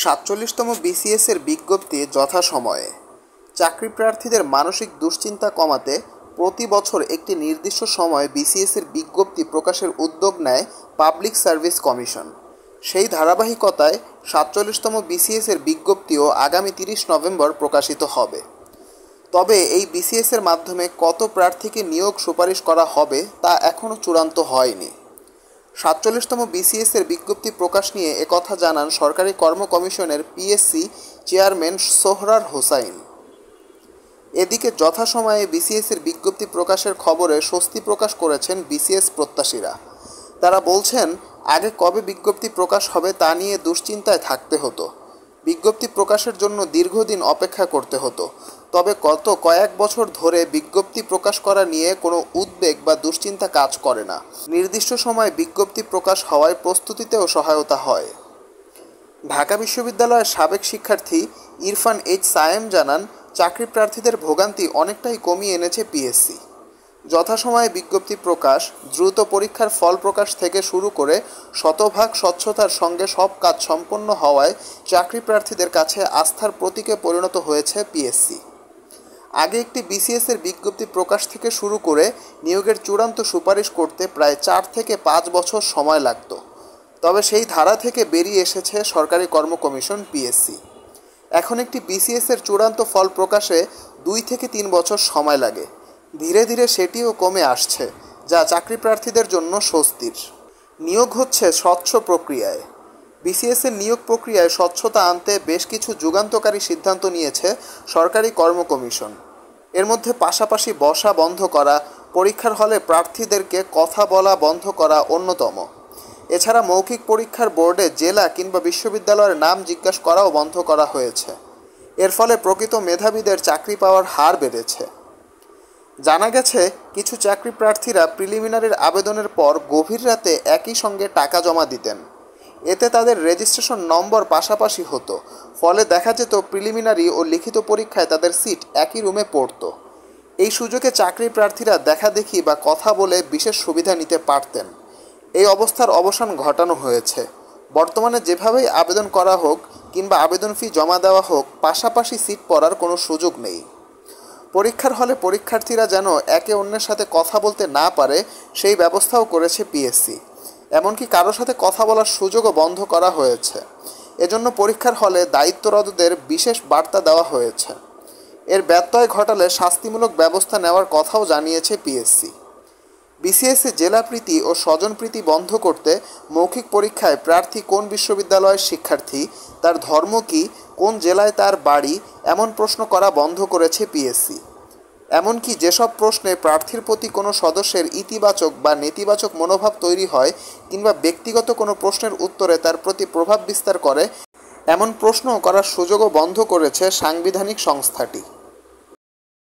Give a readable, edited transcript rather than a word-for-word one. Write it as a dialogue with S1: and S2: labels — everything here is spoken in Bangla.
S1: ৪৭তম বিসিএসের বিজ্ঞপ্তি যথাসময়ে। চাকরি প্রার্থীদের মানসিক দুশ্চিন্তা কমাতে প্রতি বছর একটি নির্দিষ্ট সময়ে বিসিএসের বিজ্ঞপ্তি প্রকাশের উদ্যোগ নেয় পাবলিক সার্ভিস কমিশন। সেই ধারাবাহিকতায় ৪৭তম বিসিএসের বিজ্ঞপ্তিও আগামী ৩০ নভেম্বর প্রকাশিত হবে। তবে এই বিসিএসের মাধ্যমে কত প্রার্থীকে নিয়োগ সুপারিশ করা হবে তা এখনও চূড়ান্ত হয়নি। ৪৭তম বিসিএসের বিজ্ঞপ্তি প্রকাশ নিয়ে একথা জানান সরকারি কর্ম কমিশনের পিএসসি চেয়ারম্যান সোহরার হোসাইন। এদিকে যথাসময়ে বিসিএসের বিজ্ঞপ্তি প্রকাশের খবরে স্বস্তি প্রকাশ করেছেন বিসিএস প্রত্যাশীরা। তারা বলছেন, আগে কবে বিজ্ঞপ্তি প্রকাশ হবে তা নিয়ে দুশ্চিন্তায় থাকতে হতো। বিজ্ঞপ্তি প্রকাশের জন্য দীর্ঘদিন অপেক্ষা করতে হতো। তবে গত কয়েক বছর ধরে বিজ্ঞপ্তি প্রকাশ করা নিয়ে কোনো উদ্বেগ বা দুশ্চিন্তা কাজ করে না। নির্দিষ্ট সময়ে বিজ্ঞপ্তি প্রকাশ হওয়ায় প্রস্তুতিতেও সহায়তা হয়। ঢাকা বিশ্ববিদ্যালয়ের সাবেক শিক্ষার্থী ইরফান এইচ সায়েম জানান, চাকরি প্রার্থীদের ভোগান্তি অনেকটাই কমিয়ে এনেছে পিএসসি। যথাসময়ে বিজ্ঞপ্তি প্রকাশ, দ্রুত পরীক্ষার ফল প্রকাশ থেকে শুরু করে শতভাগ স্বচ্ছতার সঙ্গে সব কাজ সম্পন্ন হওয়ায় চাকরি প্রার্থীদের কাছে আস্থার প্রতীকে পরিণত হয়েছে পিএসসি। আগে একটি বিসিএসের বিজ্ঞপ্তি প্রকাশ থেকে শুরু করে নিয়োগের চূড়ান্ত সুপারিশ করতে প্রায় ৪ থেকে ৫ বছর সময় লাগত। তবে সেই ধারা থেকে বেরিয়ে এসেছে সরকারি কর্ম কমিশন পিএসসি। এখন একটি বিসিএসের চূড়ান্ত ফল প্রকাশে ২ থেকে ৩ বছর সময় লাগে। ধীরে ধীরে সেটিও কমে আসছে, যা চাকরি প্রার্থীদের জন্য স্বস্তির। নিয়োগ হচ্ছে স্বচ্ছ প্রক্রিয়ায়। বিসিএসের নিয়োগ প্রক্রিয়ায় স্বচ্ছতা আনতে বেশ কিছু যুগান্তকারী সিদ্ধান্ত নিয়েছে সরকারি কর্ম কমিশন। এর মধ্যে পাশাপাশি বসা বন্ধ করা, পরীক্ষার হলে প্রার্থীদেরকে কথা বলা বন্ধ করা অন্যতম। এছাড়া মৌখিক পরীক্ষার বোর্ডে জেলা কিংবা বিশ্ববিদ্যালয়ের নাম জিজ্ঞাসা করাও বন্ধ করা হয়েছে। এর ফলে প্রকৃত মেধাবীদের চাকরি পাওয়ার হার বেড়েছে। জানা গেছে, কিছু চাকরি প্রার্থীরা প্রিলিমিনারির আবেদনের পর গভীর রাতে একই সঙ্গে টাকা জমা দিতেন। এতে তাদের রেজিস্ট্রেশন নম্বর পাশাপাশি হতো। ফলে দেখা যেত প্রিলিমিনারি ও লিখিত পরীক্ষায় তাদের সিট একই রুমে পড়ত। এই সুযোগে চাকরি প্রার্থীরা দেখাদেখি বা কথা বলে বিশেষ সুবিধা নিতে পারতেন। এই অবস্থার অবসান ঘটানো হয়েছে। বর্তমানে যেভাবেই আবেদন করা হোক কিংবা আবেদন ফি জমা দেওয়া হোক, পাশাপাশি সিট পড়ার কোনো সুযোগ নেই। পরীক্ষার হলে পরীক্ষার্থীরা যেন একে অন্যের সাথে কথা বলতে না পারে সেই ব্যবস্থাও করেছে পিএসসি। এমনকি কারোর সাথে কথা বলার সুযোগও বন্ধ করা হয়েছে। এজন্য পরীক্ষার হলে দায়িত্বরতদের বিশেষ বার্তা দেওয়া হয়েছে। এর ব্যত্যয় ঘটালে শাস্তিমূলক ব্যবস্থা নেওয়ার কথাও জানিয়েছে পিএসসি। বিসিএসে জেলাপ্রীতি ও স্বজনপ্রীতি বন্ধ করতে মৌখিক পরীক্ষায় প্রার্থী কোন বিশ্ববিদ্যালয়ের শিক্ষার্থী, তার ধর্ম কী, কোন জেলায় তার বাড়ি এমন প্রশ্ন করা বন্ধ করেছে পিএসসি। এমনকি যেসব প্রশ্নে প্রার্থীর প্রতি কোনো সদস্যের ইতিবাচক বা নেতিবাচক মনোভাব তৈরি হয় কিংবা ব্যক্তিগত কোনো প্রশ্নের উত্তরে তার প্রতি প্রভাব বিস্তার করে, এমন প্রশ্ন করার সুযোগও বন্ধ করেছে সাংবিধানিক সংস্থাটি।